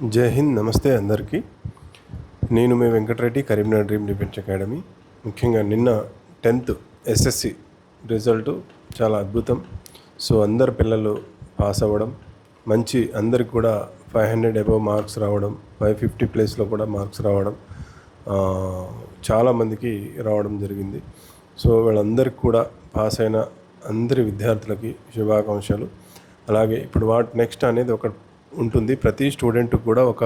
జై హింద్. నమస్తే అందరికీ. నేను మీ Venkatareddy, Karimnagar dream defence academy. ముఖ్యంగా నిన్న 10th ఎస్ఎస్సి రిజల్ట్ చాలా అద్భుతం. సో అందరు పిల్లలు పాస్ అవ్వడం, మంచి అందరికి కూడా 500 అబవ్ మార్క్స్ రావడం, 550 ప్లేస్లో కూడా మార్క్స్ రావడం చాలామందికి రావడం జరిగింది. సో వీళ్ళందరికీ కూడా పాస్ అయిన అందరి విద్యార్థులకి శుభాకాంక్షలు. అలాగే ఇప్పుడు నెక్స్ట్ అనేది ఒక ఉంటుంది. ప్రతి స్టూడెంట్ కూడా ఒక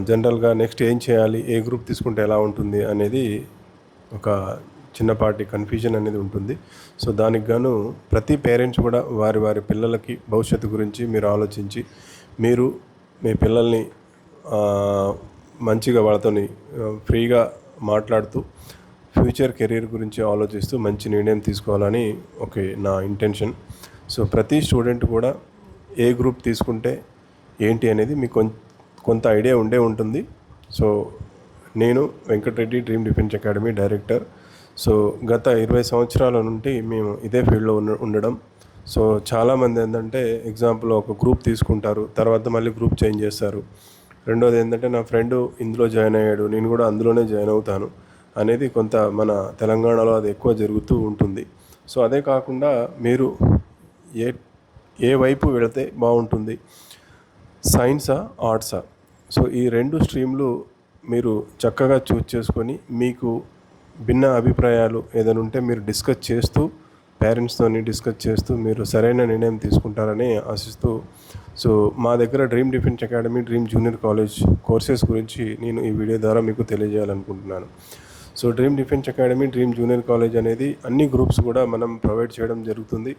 జనరల్గా నెక్స్ట్ ఏం చేయాలి, ఏ గ్రూప్ తీసుకుంటే ఎలా ఉంటుంది అనేది ఒక చిన్నపాటి కన్ఫ్యూజన్ అనేది ఉంటుంది. సో దానికి గాను ప్రతి పేరెంట్స్ కూడా వారి వారి పిల్లలకి భవిష్యత్తు గురించి మీరు ఆలోచించి మీరు మీ పిల్లల్ని మంచిగా వాళ్ళతోని ఫ్రీగా మాట్లాడుతూ ఫ్యూచర్ కెరీర్ గురించి ఆలోచిస్తూ మంచి నిర్ణయం తీసుకోవాలని నా ఇంటెన్షన్. సో ప్రతి స్టూడెంట్ కూడా ఏ గ్రూప్ తీసుకుంటే ఏంటి అనేది మీకు కొంత ఐడియా ఉంటుంది. సో నేను Venkata Reddy dream defence academy director. So గత 20 సంవత్సరాల నుండి మేము ఇదే ఫీల్డ్లో ఉండడం. సో చాలామంది ఏంటంటే ఎగ్జాంపుల్ ఒక గ్రూప్ తీసుకుంటారు, తర్వాత మళ్ళీ గ్రూప్ చేంజ్ చేస్తారు. రెండోది ఏంటంటే నా ఫ్రెండ్ ఇందులో జాయిన్ అయ్యాడు, నేను కూడా అందులోనే జాయిన్ అవుతాను అనేది కొంత మన తెలంగాణలో అది ఎక్కువ జరుగుతూ ఉంటుంది. సో అదే కాకుండా మీరు ఏ వైపు వెళితే బాగుంటుంది, సైన్సా ఆర్ట్సా, సో ఈ 2 స్ట్రీమ్లు మీరు చక్కగా చూస్ చేసుకొని మీకు భిన్న అభిప్రాయాలు ఏదైనా ఉంటే మీరు డిస్కస్ చేస్తూ పేరెంట్స్తోని డిస్కస్ చేస్తూ మీరు సరైన నిర్ణయం తీసుకుంటారని ఆశిస్తూ, సో మా దగ్గర dream defence academy, dream junior college courses గురించి నేను ఈ వీడియో ద్వారా మీకు తెలియజేయాలనుకుంటున్నాను. So dream defence academy, dream junior college అనేది అన్ని గ్రూప్స్ కూడా మనం ప్రొవైడ్ చేయడం జరుగుతుంది.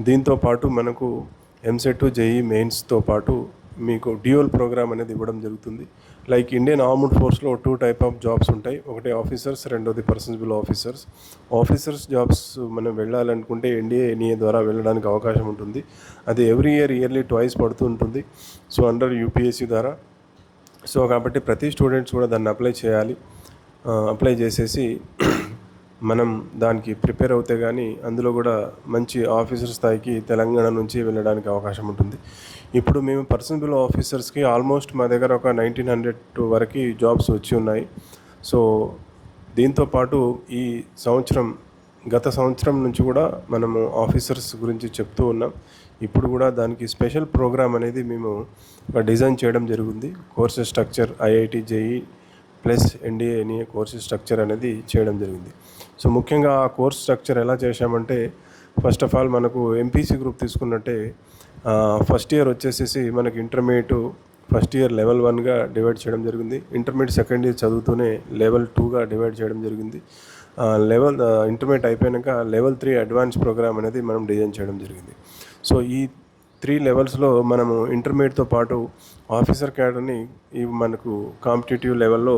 దీంతో పాటు మనకు ఎంసెట్, జేఈ మెయిన్స్తో పాటు మీకు డ్యూయల్ ప్రోగ్రామ్ అనేది ఇవ్వడం జరుగుతుంది. లైక్ ఇండియన్ ఆర్మ్డ్ ఫోర్స్లో 2 టైప్ ఆఫ్ జాబ్స్ ఉంటాయి. ఒకటి ఆఫీసర్స్, రెండోది పర్సనబుల్ ఆఫీసర్స్. ఆఫీసర్స్ జాబ్స్ మనం వెళ్ళాలనుకుంటే ఎన్డీఏ ద్వారా వెళ్ళడానికి అవకాశం ఉంటుంది. అది ఇయర్లీ ట్వైస్ పడుతూ ఉంటుంది. సో అండర్ యూపీఎస్సీ ద్వారా. సో కాబట్టి ప్రతి స్టూడెంట్స్ కూడా దాన్ని అప్లై చేసేసి మనం దానికి ప్రిపేర్ అవుతే కానీ అందులో కూడా మంచి ఆఫీసర్ స్థాయికి తెలంగాణ నుంచి వెళ్ళడానికి అవకాశం ఉంటుంది. ఇప్పుడు మేము పర్సనబుల్ ఆఫీసర్స్కి ఆల్మోస్ట్ మా దగ్గర ఒక 1900 వరకు జాబ్స్ వచ్చి ఉన్నాయి. సో దీంతోపాటు గత సంవత్సరం నుంచి కూడా మనము ఆఫీసర్స్ గురించి చెప్తూ ఉన్నాం. ఇప్పుడు కూడా దానికి స్పెషల్ ప్రోగ్రామ్ అనేది మేము డిజైన్ చేయడం జరిగింది. Courses structure IIT, JEE plus NDA courses structure అనేది చేయడం జరిగింది. సో ముఖ్యంగా ఆ కోర్స్ స్ట్రక్చర్ ఎలా చేశామంటే, ఫస్ట్ ఆఫ్ ఆల్ మనకు ఎంపీసీ గ్రూప్ తీసుకున్నట్టే ఫస్ట్ ఇయర్ వచ్చేసేసి మనకి ఇంటర్మీడియట్ ఫస్ట్ ఇయర్ లెవెల్ 1గా డివైడ్ చేయడం జరిగింది. ఇంటర్మీడియట్ సెకండ్ ఇయర్ చదువుతూనే లెవెల్ 2గా డివైడ్ చేయడం జరిగింది. ఇంటర్మీడియట్ అయిపోయాక లెవెల్ 3 అడ్వాన్స్ ప్రోగ్రామ్ అనేది మనం డిజైన్ చేయడం జరిగింది. సో ఈ 3 లెవెల్స్లో మనము ఇంటర్మీడియట్తో పాటు ఆఫీసర్ క్యాడర్ని మనకు కాంపిటేటివ్ లెవెల్లో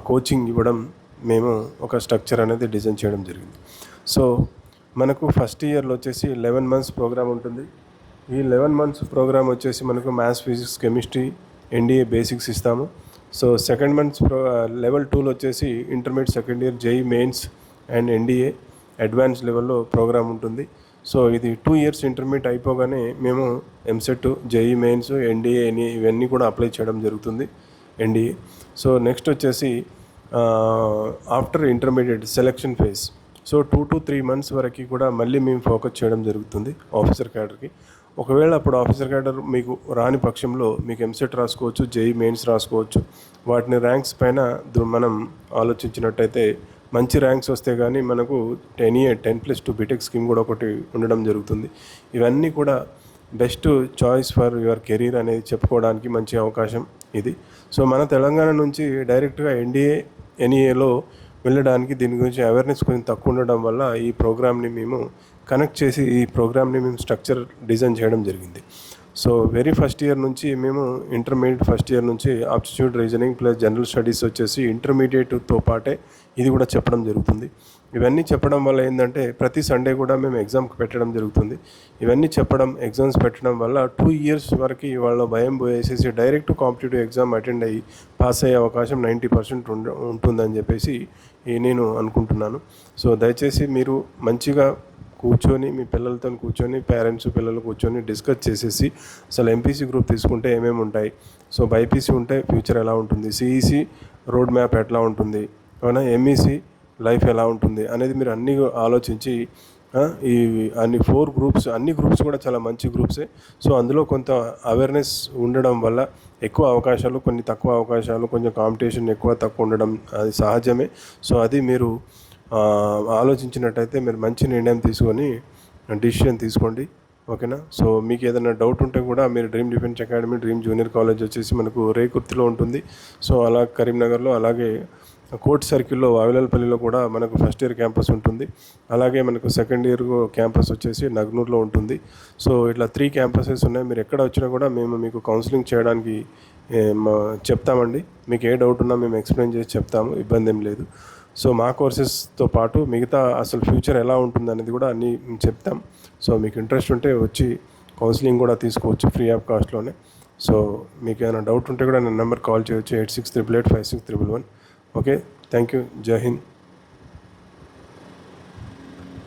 కోచింగ్ ఇవ్వడం మేము ఒక స్ట్రక్చర్ అనేది డిజైన్ చేయడం జరిగింది. సో మనకు ఫస్ట్ ఇయర్లో వచ్చేసి 11 months ప్రోగ్రామ్ ఉంటుంది. ఈ 11 months ప్రోగ్రామ్ వచ్చేసి మనకు maths, physics, chemistry, NDA basics ఇస్తాము. సో సెకండ్ మంత్స్ లెవెల్ 2లో వచ్చేసి intermediate second year JEE mains and NDA advance లెవెల్లో ప్రోగ్రామ్ ఉంటుంది. సో ఇది 2 years ఇంటర్మీడియట్ అయిపోగానే మేము ఎంసెట్, జేఈ మెయిన్స్, ఎన్డీఏ ఇవన్నీ కూడా అప్లై చేయడం జరుగుతుంది. ఎన్డీఏ. సో నెక్స్ట్ వచ్చేసి after intermediate selection phase. So 2 to 3 months వరకు కూడా మళ్ళీ మేము ఫోకస్ చేయడం జరుగుతుంది ఆఫీసర్ క్యాడర్కి. ఒకవేళ అప్పుడు ఆఫీసర్ క్యాడర్ మీకు రాని పక్షంలో మీకు ఎంసెట్ రాసుకోవచ్చు, జేఈ మెయిన్స్ రాసుకోవచ్చు. వాటిని ర్యాంక్స్ పైన మనం ఆలోచించినట్టయితే మంచి ర్యాంక్స్ వస్తే కానీ మనకు 10+2 బీటెక్ స్కీమ్ కూడా ఒకటి ఉండడం జరుగుతుంది. ఇవన్నీ కూడా best choice for your career అనేది చెప్పుకోవడానికి మంచి అవకాశం ఇది. సో మన తెలంగాణ నుంచి డైరెక్ట్గా ఎన్డీఏ, ఎన్ఈఏలో వెళ్ళడానికి దీని గురించి అవేర్నెస్ కొంచెం తక్కువ ఉండడం వల్ల ఈ ప్రోగ్రామ్ని మేము కనెక్ట్ చేసి ఈ ప్రోగ్రామ్ని మేము స్ట్రక్చర్ డిజైన్ చేయడం జరిగింది. సో వెరీ ఫస్ట్ ఇయర్ నుంచి మేము ఇంటర్మీడియట్ ఫస్ట్ ఇయర్ నుంచి aptitude, reasoning plus general studies వచ్చేసి ఇంటర్మీడియట్తో పాటే ఇది కూడా చెప్పడం జరుగుతుంది. ఇవన్నీ చెప్పడం వల్ల ఏంటంటే ప్రతి సండే కూడా మేము ఎగ్జామ్కి పెట్టడం జరుగుతుంది. ఇవన్నీ చెప్పడం, ఎగ్జామ్స్ పెట్టడం వల్ల 2 years వరకు వాళ్ళ భయం పోయేసేసి డైరెక్ట్ కాంపిటేటివ్ ఎగ్జామ్ అటెండ్ అయ్యి పాస్ అయ్యే అవకాశం 90% ఉంటుందని చెప్పేసి నేను అనుకుంటున్నాను. సో దయచేసి మీరు మంచిగా కూర్చొని మీ పిల్లలతో కూర్చొని పేరెంట్స్ పిల్లలు కూర్చొని డిస్కస్ చేసేసి అసలు ఎంపీసీ గ్రూప్ తీసుకుంటే ఏమేమి ఉంటాయి, సో బైపీసీ ఉంటే ఫ్యూచర్ ఎలా ఉంటుంది, సిఈసి రోడ్ మ్యాప్ ఎట్లా ఉంటుంది, అవునా, ఎంఈసి లైఫ్ ఎలా ఉంటుంది అనేది మీరు అన్నీ ఆలోచించి ఈ అన్ని 4 గ్రూప్స్, అన్ని గ్రూప్స్ కూడా చాలా మంచి గ్రూప్సే. సో అందులో కొంత అవేర్నెస్ ఉండడం వల్ల ఎక్కువ అవకాశాలు, కొన్ని తక్కువ అవకాశాలు, కొంచెం కాంపిటీషన్ ఎక్కువ తక్కువ ఉండడం అది సహజమే. సో అది మీరు ఆలోచించినట్టయితే మీరు మంచి నిర్ణయం తీసుకొని డిసిషన్ తీసుకోండి, ఓకేనా. సో మీకు ఏదైనా డౌట్ ఉంటే కూడా మీరు dream defence academy, dream junior college వచ్చేసి మనకు రేకుర్తిలో ఉంటుంది. సో అలా కరీంనగర్లో, అలాగే కోర్ట్ సర్కిల్లో వావిలాల్పల్లిలో కూడా మనకు ఫస్ట్ ఇయర్ క్యాంపస్ ఉంటుంది. అలాగే మనకు సెకండ్ ఇయర్ క్యాంపస్ వచ్చేసి నగ్నూర్లో ఉంటుంది. సో ఇట్లా 3 క్యాంపసెస్ ఉన్నాయి. మీరు ఎక్కడ వచ్చినా కూడా మేము మీకు కౌన్సిలింగ్ చేయడానికి చెప్తామండి. మీకు ఏ డౌట్ ఉన్నా మేము ఎక్స్ప్లెయిన్ చేసి చెప్తాము, ఇబ్బంది ఏం లేదు. సో మా కోర్సెస్తో పాటు మిగతా అసలు ఫ్యూచర్ ఎలా ఉంటుంది అనేది కూడా అన్నీ చెప్తాం. సో మీకు ఇంట్రెస్ట్ ఉంటే వచ్చి కౌన్సిలింగ్ కూడా తీసుకోవచ్చు ఫ్రీ ఆఫ్ కాస్ట్లోనే. సో మీకు ఏమైనా డౌట్ ఉంటే కూడా నా నెంబర్ కాల్ చేయొచ్చు, 8688856311. Okay, thank you. జై హింద్.